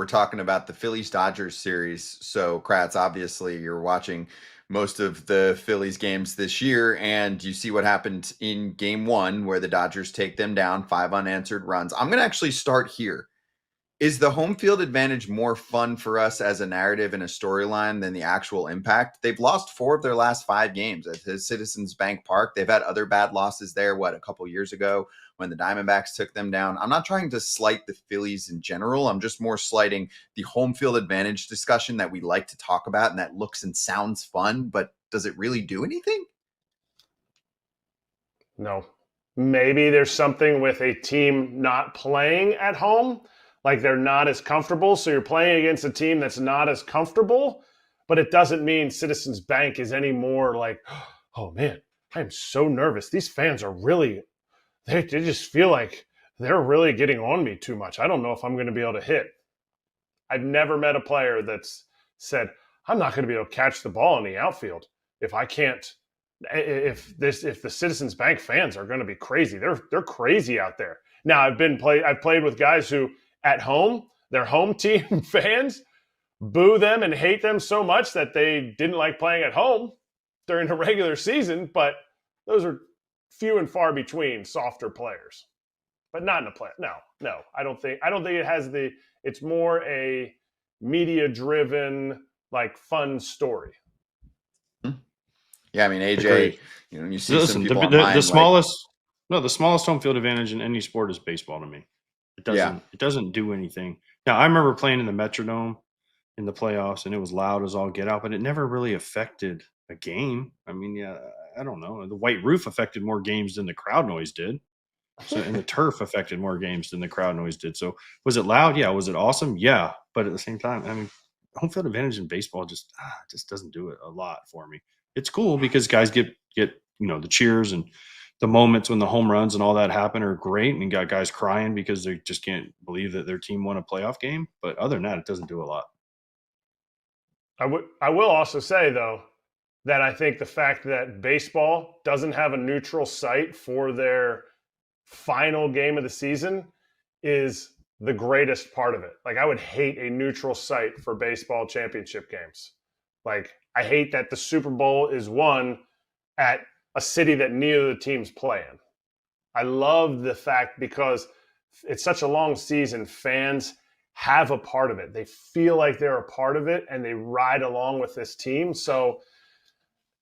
We're talking about the Phillies-Dodgers series. So, Kratz, obviously, you're watching most of the Phillies games this year, and you see what happened in game one where the Dodgers take them down, 5 unanswered runs. I'm going to actually start here. Is the home field advantage more fun for us as a narrative and a storyline than the actual impact? They've lost 4 of their last 5 games at the Citizens Bank Park. They've had other bad losses there, a couple years ago when the Diamondbacks took them down. I'm not trying to slight the Phillies in general. I'm just more slighting the home field advantage discussion that we like to talk about and that looks and sounds fun, but does it really do anything? No. Maybe there's something with a team not playing at home, like they're not as comfortable. So you're playing against a team that's not as comfortable, but it doesn't mean Citizens Bank is any more like, oh man, I'm so nervous. These fans are really, they just feel like they're really getting on me too much. I don't know if I'm going to be able to hit. I've never met a player that's said, I'm not going to be able to catch the ball in the outfield if I can't. If the Citizens Bank fans are going to be crazy, they're crazy out there. Now I've played with guys who at home, their home team fans boo them and hate them so much that they didn't like playing at home during the regular season, but those are few and far between softer players. But not in a play. No. I don't think it has it's more a media driven, like fun story. Yeah, I mean, AJ, Agreed. You see some people online, the smallest home field advantage in any sport is baseball to me. It doesn't do anything. Now, I remember playing in the Metrodome in the playoffs, and it was loud as all get out, but it never really affected a game. I mean, yeah, I don't know. The white roof affected more games than the crowd noise did. So, and the turf affected more games than the crowd noise did. So, was it loud? Yeah. Was it awesome? Yeah. But at the same time, I mean, home field advantage in baseball just doesn't do it a lot for me. It's cool because guys get the cheers and the moments when the home runs and all that happen are great, and got guys crying because they just can't believe that their team won a playoff game. But other than that, it doesn't do a lot. I will also say though that I think the fact that baseball doesn't have a neutral site for their final game of the season is the greatest part of it. Like, I would hate a neutral site for baseball championship games. Like, I hate that the Super Bowl is won at a city that neither of the teams play in. I love the fact, because it's such a long season, fans have a part of it. They feel like they're a part of it and they ride along with this team. So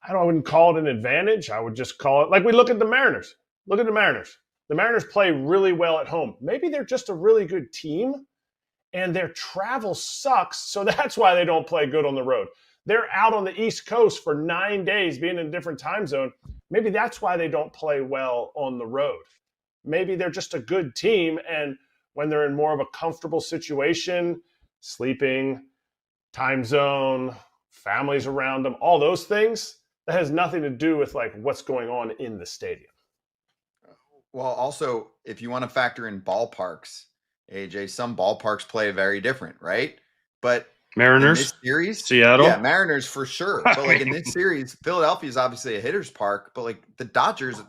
I wouldn't call it an advantage. I would just call it, like, we look at the Mariners. Look at the Mariners. The Mariners play really well at home. Maybe they're just a really good team and their travel sucks, so that's why they don't play good on the road. They're out on the East Coast for 9 days being in a different time zone. Maybe that's why they don't play well on the road. Maybe they're just a good team, and when they're in more of a comfortable situation, sleeping, time zone, families around them, all those things, that has nothing to do with like what's going on in the stadium. Well, also, if you want to factor in ballparks, AJ, some ballparks play very different, right? But Mariners, in this series, Seattle, yeah, Mariners for sure. But like in this series, Philadelphia is obviously a hitter's park, but like the Dodgers,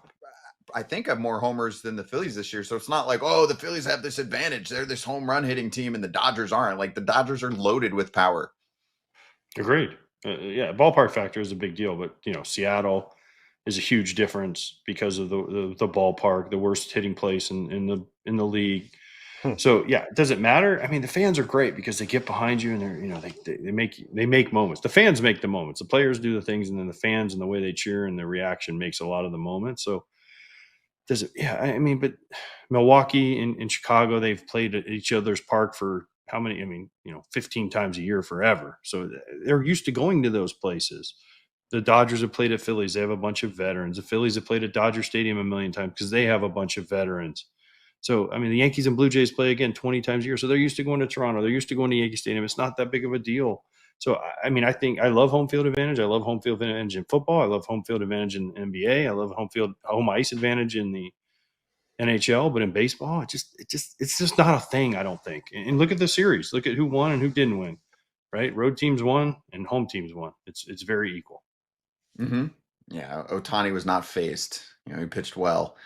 I think, have more homers than the Phillies this year. So it's not like, oh, the Phillies have this advantage. They're this home run hitting team and the Dodgers aren't. Like, the Dodgers are loaded with power. Agreed. Yeah, ballpark factor is a big deal, but Seattle is a huge difference because of the ballpark, the worst hitting place in the league. So yeah, does it matter? I mean, the fans are great because they get behind you and they make moments. The fans make the moments. The players do the things, and then the fans and the way they cheer and the reaction makes a lot of the moments. So does it? Yeah, I mean, but Milwaukee and Chicago, they've played at each other's park for how many? I mean, 15 times a year forever. So they're used to going to those places. The Dodgers have played at Phillies. They have a bunch of veterans. The Phillies have played at Dodger Stadium a million times because they have a bunch of veterans. So, I mean, the Yankees and Blue Jays play again 20 times a year. So they're used to going to Toronto. They're used to going to Yankee Stadium. It's not that big of a deal. So, I mean, I think I love home field advantage. I love home field advantage in football. I love home field advantage in NBA. I love home ice advantage in the NHL. But in baseball, it's just not a thing, I don't think. And look at the series. Look at who won and who didn't win, right? Road teams won and home teams won. It's very equal. Mm-hmm. Yeah, Ohtani was not faced. He pitched well.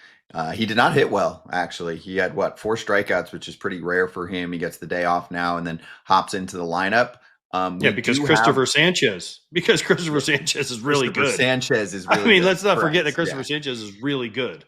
He did not hit well, actually. He had, 4 strikeouts, which is pretty rare for him. He gets the day off now and then hops into the lineup. Yeah, We because do Christopher have Sanchez. Because Christopher Sanchez is really Christopher good. Sanchez is I really mean, good. let's not Correct. forget that Christopher Yeah. Sanchez is really good.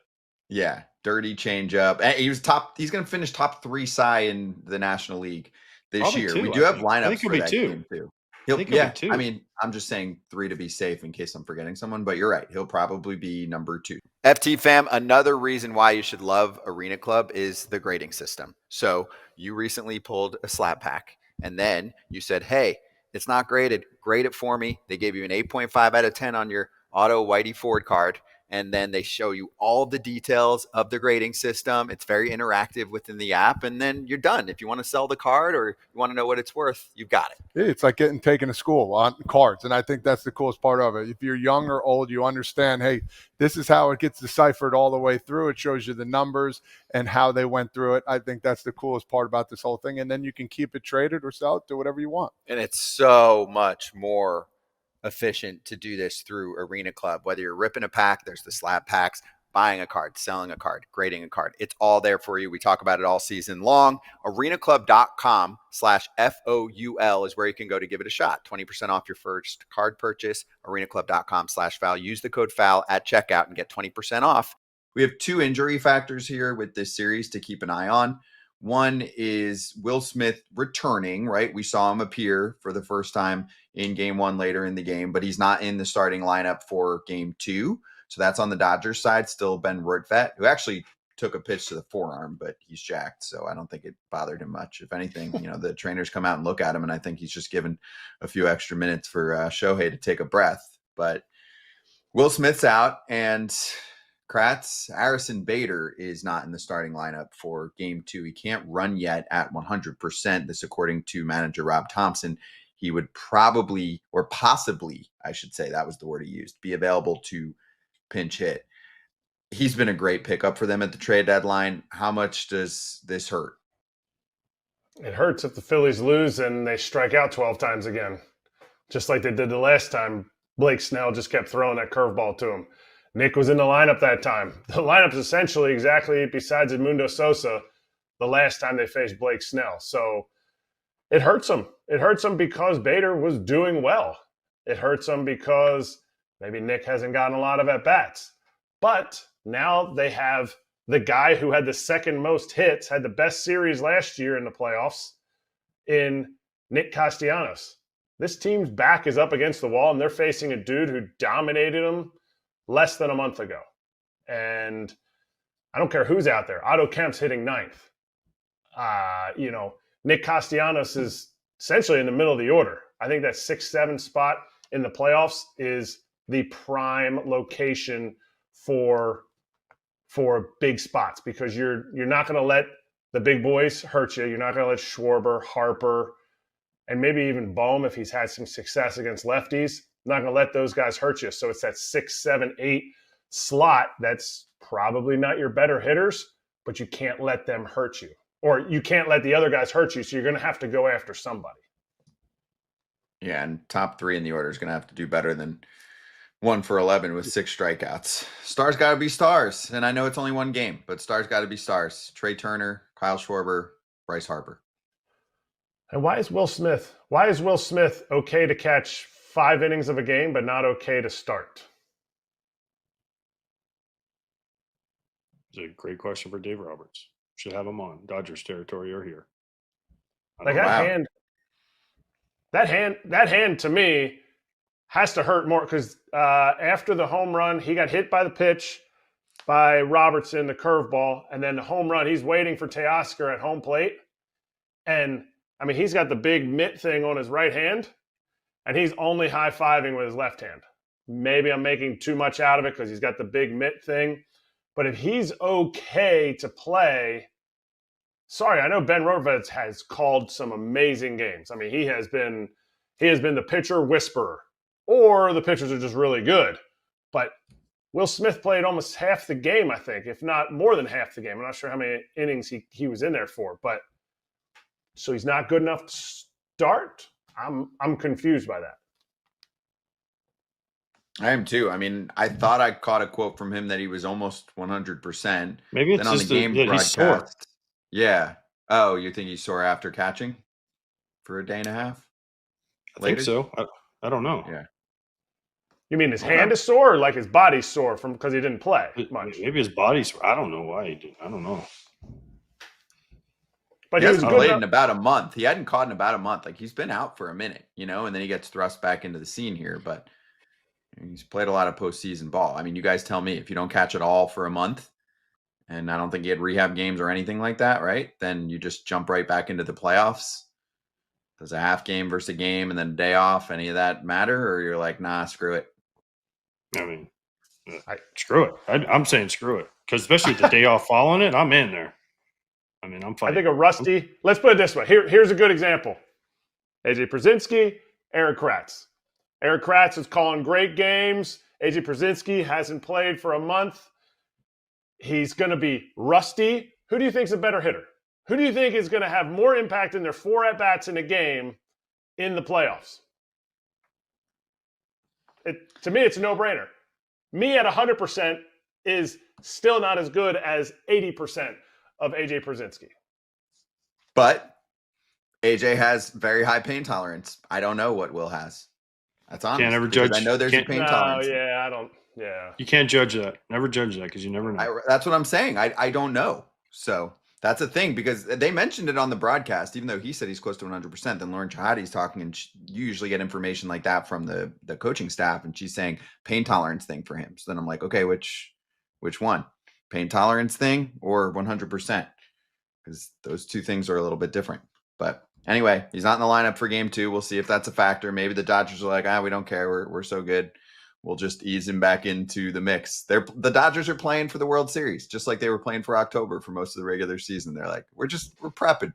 Yeah, dirty changeup. And he was top. He's going to finish top 3 Cy in the National League this Probably year. 2, We I do have think. I think lineups he'll for be that 2. game too. I think he'll be 2. I mean, I'm just saying 3 to be safe in case I'm forgetting someone, but you're right. He'll probably be number 2. FT fam, another reason why you should love Arena Club is the grading system. So you recently pulled a slap pack and then you said, hey, it's not graded. Grade it for me. They gave you an 8.5 out of 10 on your auto Whitey Ford card. And then they show you all the details of the grading system. It's very interactive within the app. And then you're done. If you want to sell the card or you want to know what it's worth, you've got it. It's like getting taken to school on cards. And I think that's the coolest part of it. If you're young or old, you understand, hey, this is how it gets deciphered all the way through. It shows you the numbers and how they went through it. I think that's the coolest part about this whole thing. And then you can keep it traded or sell it, do whatever you want. And it's so much more efficient to do this through Arena Club. Whether you're ripping a pack, there's the slab packs, buying a card, selling a card, grading a card. It's all there for you. We talk about it all season long. arenaclub.com/FOUL is where you can go to give it a shot. 20% off your first card purchase. arenaclub.com/FOUL. Use the code FOUL at checkout and get 20% off. We have 2 injury factors here with this series to keep an eye on. One is Will Smith returning, right? We saw him appear for the first time in game 1 later in the game, but he's not in the starting lineup for game 2. So that's on the Dodgers side. Still Ben Rortvedt, who actually took a pitch to the forearm, but he's jacked. So I don't think it bothered him much. If anything, the trainers come out and look at him, and I think he's just given a few extra minutes for Shohei to take a breath. But Will Smith's out, and Kratz, Harrison Bader is not in the starting lineup for game 2. He can't run yet at 100%. This, according to manager Rob Thompson. He would probably, or possibly, I should say, that was the word he used, be available to pinch hit. He's been a great pickup for them at the trade deadline. How much does this hurt? It hurts if the Phillies lose and they strike out 12 times again, just like they did the last time. Blake Snell just kept throwing that curveball to him. Nick was in the lineup that time. The lineup's essentially exactly, besides Edmundo Sosa, the last time they faced Blake Snell. So it hurts them. It hurts them because Bader was doing well. It hurts them because maybe Nick hasn't gotten a lot of at-bats. But now they have the guy who had the second most hits, had the best series last year in the playoffs, in Nick Castellanos. This team's back is up against the wall, and they're facing a dude who dominated them less than a month ago. And I don't care who's out there. Otto Kemp's hitting 9th. Nick Castellanos is essentially in the middle of the order. I think that 6-7 spot in the playoffs is the prime location for big spots, because you're not going to let the big boys hurt you. You're not going to let Schwarber, Harper, and maybe even Bohm, if he's had some success against lefties, not going to let those guys hurt you. So it's that 6, 7, 8 slot that's probably not your better hitters, but you can't let them hurt you. Or you can't let the other guys hurt you, so you're going to have to go after somebody. Yeah, and top 3 in the order is going to have to do better than 1 for 11 with 6 strikeouts. Stars got to be stars, and I know it's only one game, but stars got to be stars. Trey Turner, Kyle Schwarber, Bryce Harper. And why is Will Smith okay to catch 5 innings of a game, but not okay to start? It's a great question for Dave Roberts. Should have him on Dodgers territory or here. Like that hand to me has to hurt more, because after the home run, he got hit by the pitch by Robertson, the curveball, and then the home run, he's waiting for Teoscar at home plate. And, I mean, he's got the big mitt thing on his right hand, and he's only high-fiving with his left hand. Maybe I'm making too much out of it because he's got the big mitt thing. But if he's okay to play, sorry, I know Ben Rortvedt has called some amazing games. I mean, he has been the pitcher whisperer, or the pitchers are just really good. But Will Smith played almost half the game, I think, if not more than half the game. I'm not sure how many innings he was in there for, but so he's not good enough to start. I'm confused by that. I am too. I mean, I thought I caught a quote from him that he was almost 100%. Maybe it's Then on the just game that he's sore. broadcast, yeah. Oh, you think he's sore after catching for a day and a half? I think so. I don't know. Yeah. You mean his hand is sore, or like his body's sore from because he didn't play much? Maybe his body's. I don't know why he did. I don't know. But he he was hasn't good played enough. in about a month. He hadn't caught in about a month. Like he's been out for a minute, and then he gets thrust back into the scene here. But he's played a lot of postseason ball. I mean, you guys tell me if you don't catch it all for a month, and I don't think he had rehab games or anything like that, right? Then you just jump right back into the playoffs. Does a half game versus a game and then a day off, any of that matter? Or you're like, nah, screw it. I mean, screw it. I'm saying screw it. Because especially the day off following it, I'm in there. I mean, I'm fighting. I think a rusty, let's put it this way. Here's a good example. AJ Pierzynski, Erik Kratz. Erik Kratz is calling great games. AJ Pierzynski hasn't played for a month. He's going to be rusty. Who do you think is a better hitter? Who do you think is going to have more impact in their 4 at-bats in a game in the playoffs? To me, it's a no-brainer. Me at 100% is still not as good as 80% of AJ Pierzynski. But AJ has very high pain tolerance. I don't know what Will has. That's honest. Can't ever judge. I know there's a pain tolerance. Yeah, I don't. Yeah. You can't judge that. Never judge that because you never know. That's what I'm saying. I don't know. So that's a thing because they mentioned it on the broadcast, even though he said he's close to 100%. Then Lauren Chahadi's talking, and you usually get information like that from the coaching staff, and she's saying pain tolerance thing for him. So then I'm like, okay, which one? Pain tolerance thing or 100%? Because those two things are a little bit different. But anyway, he's not in the lineup for game 2. We'll see if that's a factor. Maybe the Dodgers are like, we don't care. We're so good. We'll just ease him back into the mix. The Dodgers are playing for the World Series, just like they were playing for October for most of the regular season. They're like, we're prepping.